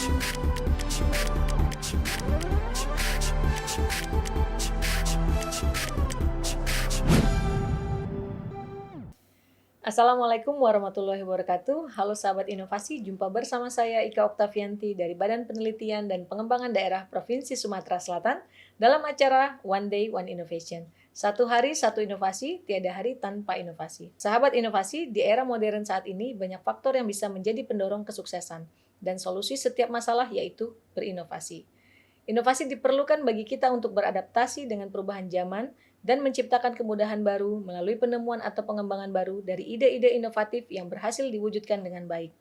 Assalamualaikum warahmatullahi wabarakatuh. Halo sahabat inovasi, jumpa bersama saya Ika Oktavianti dari Badan Penelitian dan Pengembangan Daerah Provinsi Sumatera Selatan dalam acara One Day One Innovation. Satu hari satu inovasi, tiada hari tanpa inovasi. Sahabat inovasi, di era modern saat ini banyak faktor yang bisa menjadi pendorong kesuksesan dan solusi setiap masalah yaitu berinovasi. Inovasi diperlukan bagi kita untuk beradaptasi dengan perubahan zaman dan menciptakan kemudahan baru melalui penemuan atau pengembangan baru dari ide-ide inovatif yang berhasil diwujudkan dengan baik.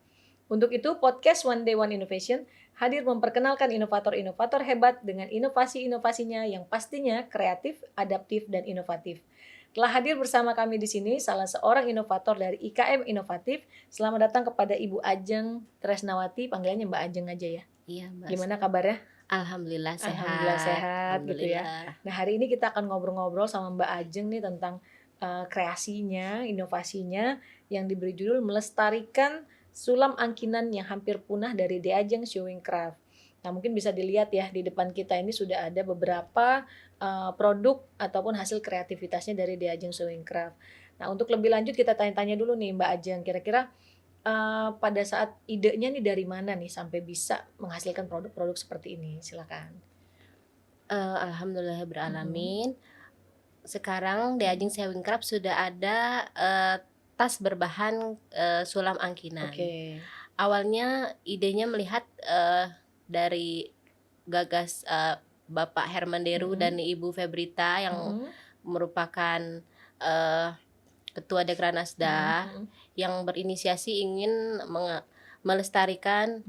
Untuk itu, podcast One Day One Innovation hadir memperkenalkan inovator-inovator hebat dengan inovasi-inovasinya yang pastinya kreatif, adaptif, dan inovatif. Telah hadir bersama kami di sini salah seorang inovator dari IKM Inovatif. Selamat datang kepada Ibu Ajeng Tresnawati, panggilannya Mbak Ajeng aja ya. Iya, Mbak. Gimana kabarnya? Alhamdulillah sehat. Alhamdulillah sehat gitu ya. Nah, hari ini kita akan ngobrol-ngobrol sama Mbak Ajeng nih tentang kreasinya, inovasinya yang diberi judul melestarikan sulam angkinan yang hampir punah dari De Ajeng Sewing Craft. Nah, mungkin bisa dilihat ya di depan kita ini sudah ada beberapa produk ataupun hasil kreativitasnya dari De Ajeng Sewing Craft. Nah, untuk lebih lanjut kita tanya-tanya dulu nih Mbak Ajeng, kira-kira pada saat idenya nih dari mana nih sampai bisa menghasilkan produk-produk seperti ini? Silakan. Alhamdulillah beralamin. Sekarang De Ajeng Sewing Craft sudah ada tas berbahan sulam angkinan. Oke. Awalnya idenya melihat dari gagas Bapak Herman Deru dan Ibu Febrita yang merupakan Ketua Dekranasda yang berinisiasi ingin melestarikan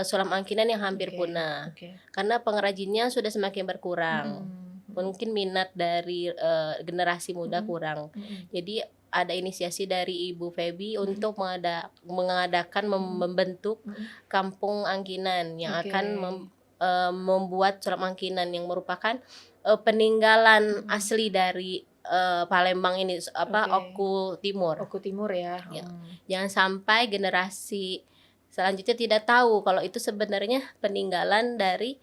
sulam angkinan yang hampir punah. Karena pengrajinnya sudah semakin berkurang. Mungkin minat dari generasi muda kurang. Jadi ada inisiasi dari Ibu Febi untuk mengadakan membentuk kampung angkinan yang akan membuat sulam angkinan yang merupakan peninggalan asli dari Palembang ini Oku Timur. Oku Timur ya. Jangan sampai generasi selanjutnya tidak tahu kalau itu sebenarnya peninggalan dari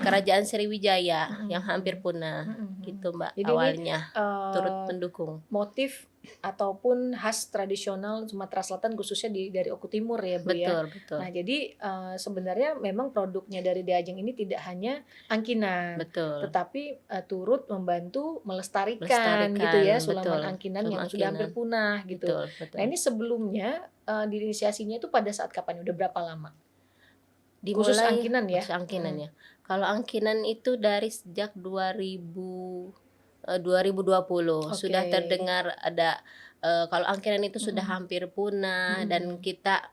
Kerajaan Sriwijaya yang hampir punah. Gitu Mbak. Jadi awalnya turut mendukung. Motif ataupun khas tradisional Sumatera Selatan khususnya dari Oku Timur ya Bu ya. Betul. Nah jadi sebenarnya memang produknya dari De Ajeng ini tidak hanya angkinan, tetapi turut membantu melestarikan gitu ya sulaman angkinan yang sudah hampir punah gitu. Betul. Nah ini sebelumnya diinisiasinya itu pada saat kapan? Udah berapa lama? Dimulai, khusus angkinan ya? Khusus angkinan ya. Kalau angkinan itu dari sejak 2020 sudah terdengar ada kalau angkinan itu sudah hampir punah dan kita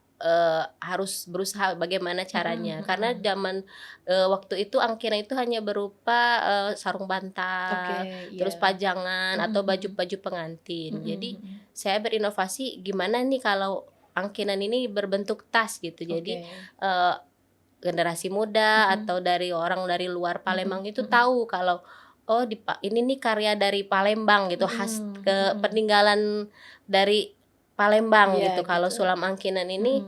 harus berusaha bagaimana caranya karena zaman waktu itu angkinan itu hanya berupa sarung bantal, terus pajangan atau baju-baju pengantin. Jadi saya berinovasi gimana nih kalau angkinan ini berbentuk tas gitu. Jadi generasi muda atau dari orang dari luar Palembang itu tahu kalau ini nih karya dari Palembang gitu, khas peninggalan dari Palembang gitu. Kalau sulam angkinan ini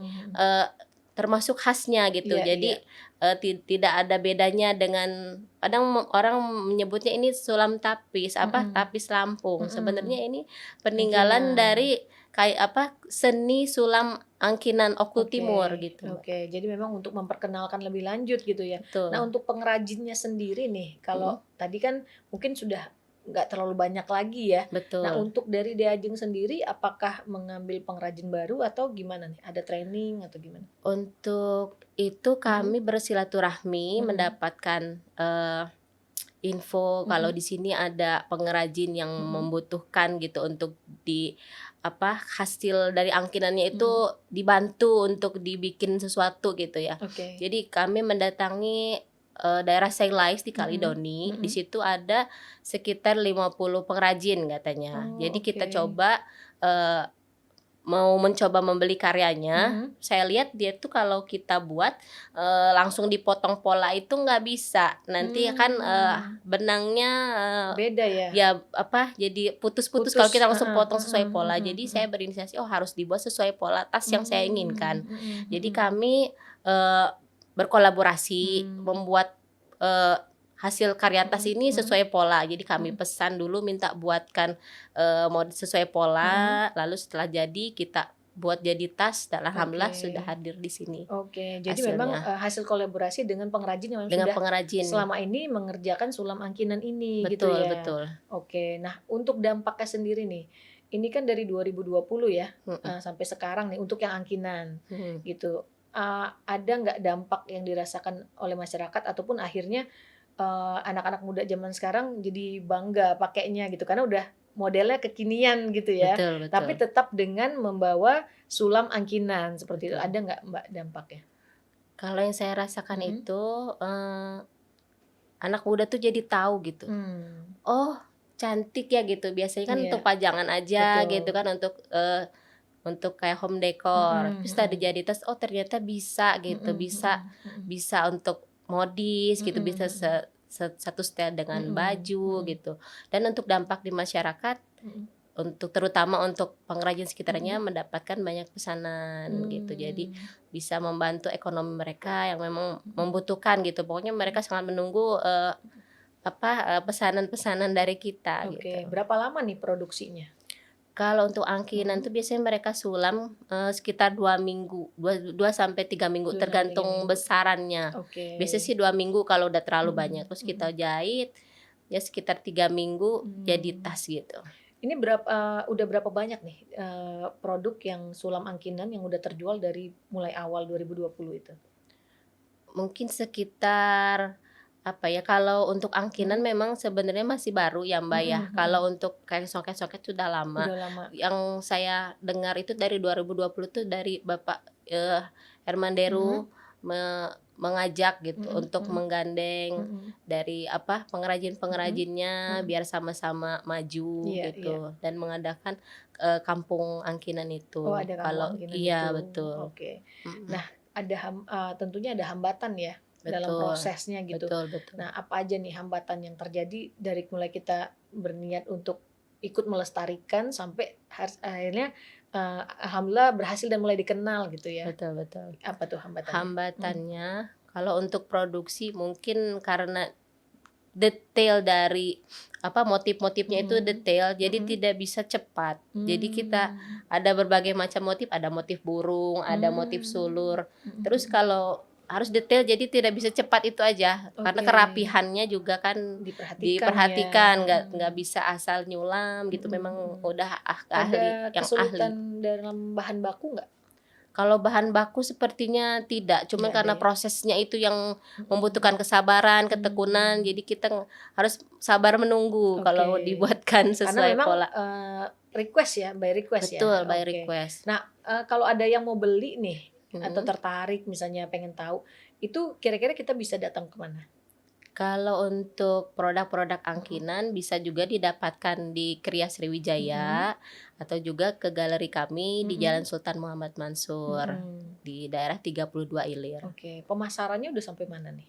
termasuk khasnya gitu. Jadi tidak ada bedanya dengan kadang orang menyebutnya ini sulam tapis, tapis Lampung. Sebenarnya ini peninggalan dari seni sulam angkinan Oku Timur gitu. Jadi memang untuk memperkenalkan lebih lanjut gitu ya. Nah untuk pengrajinnya sendiri nih, kalau tadi kan mungkin sudah nggak terlalu banyak lagi ya. Nah untuk dari De Ajeng sendiri, apakah mengambil pengrajin baru atau gimana nih? Ada training atau gimana? Untuk itu kami bersilaturahmi mendapatkan info kalau di sini ada pengrajin yang membutuhkan gitu untuk hasil dari angkinannya itu dibantu untuk dibikin sesuatu gitu ya. Jadi kami mendatangi daerah Seilais di Kalidoni. Di situ ada sekitar 50 pengrajin katanya. Jadi kita coba mau mencoba membeli karyanya. Saya lihat dia tuh kalau kita buat langsung dipotong pola itu nggak bisa. Nanti kan benangnya beda ya. Ya jadi putus-putus kalau kita langsung potong sesuai pola. Jadi saya berinisiasi harus dibuat sesuai pola tas yang saya inginkan. Jadi kami berkolaborasi membuat hasil karya tas ini Mhm. sesuai pola. Jadi kami Mhm. pesan dulu minta buatkan sesuai pola, lalu setelah jadi kita buat jadi tas dan alhamdulillah sudah Oke. hadir di sini Oke, jadi memang, hasilnya hasil kolaborasi dengan pengrajin yang memang dengan sudah pengrajin. selama ini mengerjakan sulam angkinan ini, gitu Betul ya? betul. Oke, nah untuk dampaknya sendiri nih, ini kan dari 2020 ya, Mhm sampai sekarang nih untuk yang angkinan, mhm. gitu. Ada nggak dampak yang dirasakan oleh masyarakat ataupun akhirnya, anak-anak muda zaman sekarang jadi bangga pakainya gitu, karena udah modelnya kekinian gitu ya, Betul tapi betul. tetap dengan membawa sulam angkinan, seperti itu. Betul. Ada nggak Mbak dampaknya? Kalau yang saya rasakan Mhm. itu, anak muda tuh jadi tahu gitu, Mmm, "Oh cantik ya," gitu. Biasanya kan untuk iya, pajangan aja gitu betul. kan, untuk kayak home decor. Mhm Terus tadi mhm. jadi tas, oh ternyata bisa gitu, Mhm bisa mhm mhm. bisa untuk modis gitu, Mhm bisa mhm. satu style dengan Mhm baju mhm. gitu. Dan untuk dampak di masyarakat, Mhm. terutama untuk pengrajin sekitarnya Mhm. mendapatkan banyak pesanan gitu. Jadi Mmm. bisa membantu ekonomi mereka yang memang Mhm. membutuhkan gitu. Pokoknya mereka Mhm. sangat menunggu, pesanan-pesanan dari kita Oke, gitu. berapa lama nih produksinya? Kalau untuk angkinan Mhm. tuh biasanya mereka sulam, sekitar 2 minggu, 2 sampai 3 minggu 2 sampai 3 tergantung minggu. besarannya. Oke. Biasanya sih 2 minggu kalau udah terlalu banyak, Mhm terus kita mhm. jahit, ya sekitar 3 minggu jadi Mmm. tas gitu. Ini udah berapa banyak nih, produk yang sulam angkinan yang udah terjual dari mulai awal 2020 itu? Mungkin sekitar, apa ya, kalau untuk angkinan Mhm. memang sebenarnya masih baru ya, Mbak, Mhm ya. mhm. Kalau untuk kayak soket-soket sudah lama. Udah lama. Yang saya dengar itu dari 2020 tuh dari Bapak, Herman Mhm. Deru mengajak gitu Mhm untuk mhm. menggandeng Mhm. dari apa, Mhm. pengrajin-pengrajinnya Mhm. biar sama-sama maju Iya iya. gitu dan mengadakan, kampung angkinan Oh, itu. ada kampung Kalau angkinan iya itu. betul, Oke. mhm, Nah, tentunya ada hambatan ya, dalam betul, prosesnya gitu. betul betul. Nah, apa aja nih hambatan yang terjadi dari mulai kita berniat untuk ikut melestarikan sampai akhirnya, alhamdulillah berhasil dan mulai dikenal gitu ya. Betul betul. Apa tuh hambatannya? Mhm. Hambatannya, kalau untuk produksi mungkin karena detail dari, apa, motif-motifnya itu Mhm. detail, jadi Mhm. tidak bisa cepat. Jadi kita Mmm. ada berbagai macam motif, ada motif burung, ada motif Mmm. sulur. Mhm Terus mhm. kalau harus detail jadi tidak bisa cepat itu aja, karena Oke. kerapihannya juga kan Diperhatikan ya. diperhatikan, nggak Mhm. bisa asal nyulam gitu, Mhm memang mhm. udah ahli Ada yang ahli. kesulitan dalam bahan baku nggak? Kalau bahan baku sepertinya tidak, cuman Nggak ada karena ya? prosesnya itu yang Mhm. membutuhkan kesabaran, ketekunan, Mmm. jadi kita harus sabar menunggu Oke. kalau dibuatkan Karena sesuai memang, pola. request ya, by request ya? Betul, by Oke. request. Nah, kalau ada yang mau beli nih, atau Mhm. tertarik misalnya pengen tahu, itu kira-kira kita bisa datang ke mana? Kalau untuk produk-produk Mhm. angkinan bisa juga didapatkan di Kriya Mhm. Sriwijaya atau juga ke galeri kami di Jalan Mhm. Sultan Muhammad Mansur Mhm. di daerah 32 Ilir. Oke, pemasarannya udah sampai mana nih?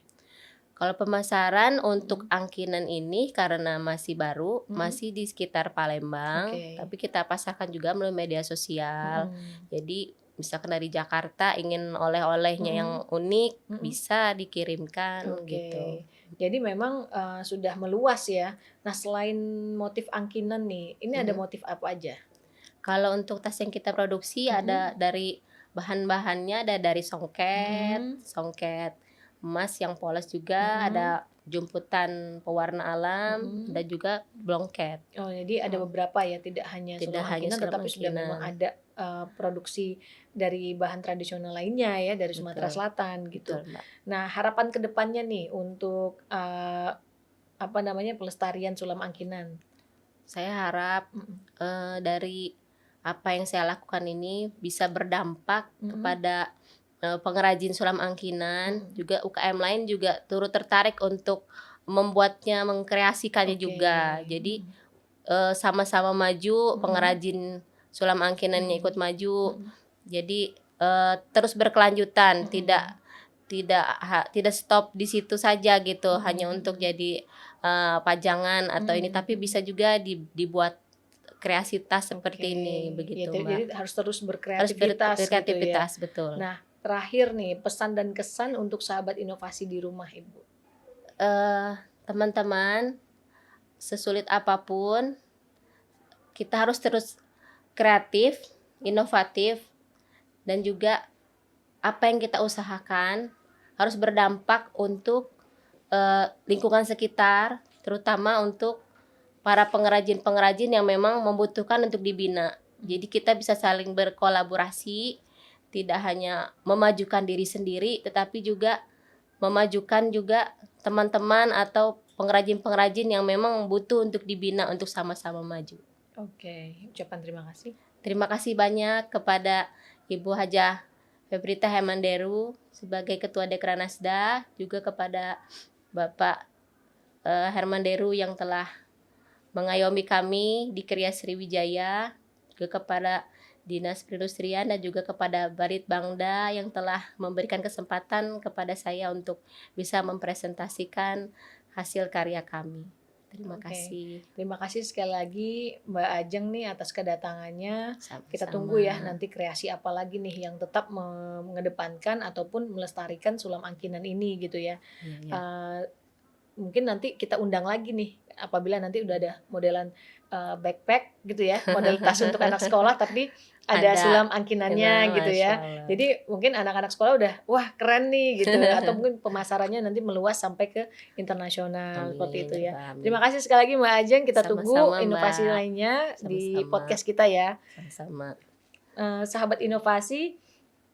Kalau pemasaran untuk Mhm. angkinan ini karena masih baru, Mhm. masih di sekitar Palembang, Oke. tapi kita pasarkan juga melalui media sosial. Mhm. Jadi misalkan dari Jakarta ingin oleh-olehnya yang Mhm. unik, Mhm. bisa dikirimkan gitu. Oke. Jadi memang, sudah meluas ya. Nah, selain motif angkinan nih, ini ada Mhm. motif apa aja? Kalau untuk tas yang kita produksi ada Mhm. dari bahan-bahannya ada dari songket, Mhm. songket emas yang polos juga, Mhm. ada jumputan pewarna alam, Mhm. dan juga blongket. Oh, jadi ada Mhm. beberapa ya, tidak hanya Tidak sulam hanya angkinan sulam tetapi sudah memang angkinan, ada, produksi dari bahan tradisional lainnya ya, dari Sumatera betul Selatan betul, gitu. Mbak. Nah, harapan ke depannya nih untuk, apa namanya, pelestarian sulam angkinan? Saya harap, Mhm. dari apa yang saya lakukan ini bisa berdampak Mhm. kepada, pengrajin sulam angkinan, Mhm. juga UKM lain juga turut tertarik untuk membuatnya, mengkreasikannya Oke. juga. Jadi, Mhm. sama-sama maju, Mhm. pengrajin sulam angkinannya ikut Mhm. maju, Mhm. jadi, terus berkelanjutan, Mhm. tidak stop di situ saja gitu, Mhm hanya untuk mhm. jadi, pajangan atau ini, Mhm tapi bisa mhm. juga dibuat kreasi tas Oke. seperti ini, Ya begitu, jadi Mbak. harus terus Harus berkreativitas gitu ya. berkreativitas, betul. Nah, terakhir nih, pesan dan kesan untuk sahabat inovasi di rumah Ibu. Teman-teman, sesulit apapun, kita harus terus kreatif, inovatif, dan juga apa yang kita usahakan harus berdampak untuk lingkungan sekitar, terutama untuk para pengrajin-pengrajin yang memang membutuhkan untuk dibina. Jadi kita bisa saling berkolaborasi, tidak hanya memajukan diri sendiri, tetapi juga memajukan juga teman-teman atau pengrajin-pengrajin yang memang butuh untuk dibina untuk sama-sama maju. Oke, ucapan terima kasih. Terima kasih banyak kepada Ibu Hajah Febrita Hemanderu sebagai Ketua Dekranasda, juga kepada Bapak Hermanderu yang telah mengayomi kami di Kriya Sriwijaya, juga kepada Dinas Perindustrian dan juga kepada Baritbangda yang telah memberikan kesempatan kepada saya untuk bisa mempresentasikan hasil karya kami. Terima kasih. Terima kasih sekali lagi Mbak Ajeng nih atas kedatangannya. Sama-sama. Kita tunggu ya nanti kreasi apa lagi nih yang tetap mengedepankan ataupun melestarikan sulam angkinan ini gitu ya. Iya. Mungkin nanti kita undang lagi nih apabila nanti udah ada modelan backpack gitu ya, model tas untuk anak sekolah tapi ada sulam angkinannya gitu ya. Jadi mungkin anak-anak sekolah udah wah keren nih gitu atau mungkin pemasarannya nanti meluas sampai ke internasional seperti itu ya. Terima kasih sekali lagi Mbak Ajeng, kita tunggu inovasi lainnya di podcast kita ya. Sama-sama. Sahabat inovasi,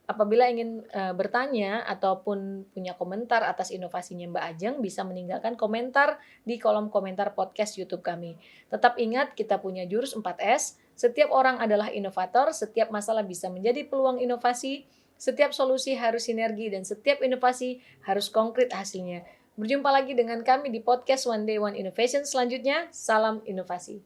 apabila ingin bertanya ataupun punya komentar atas inovasinya Mbak Ajeng, bisa meninggalkan komentar di kolom komentar podcast YouTube kami. Tetap ingat, kita punya jurus 4S. Setiap orang adalah inovator, setiap masalah bisa menjadi peluang inovasi, setiap solusi harus sinergi, dan setiap inovasi harus konkret hasilnya. Berjumpa lagi dengan kami di podcast One Day One Innovation selanjutnya. Salam inovasi.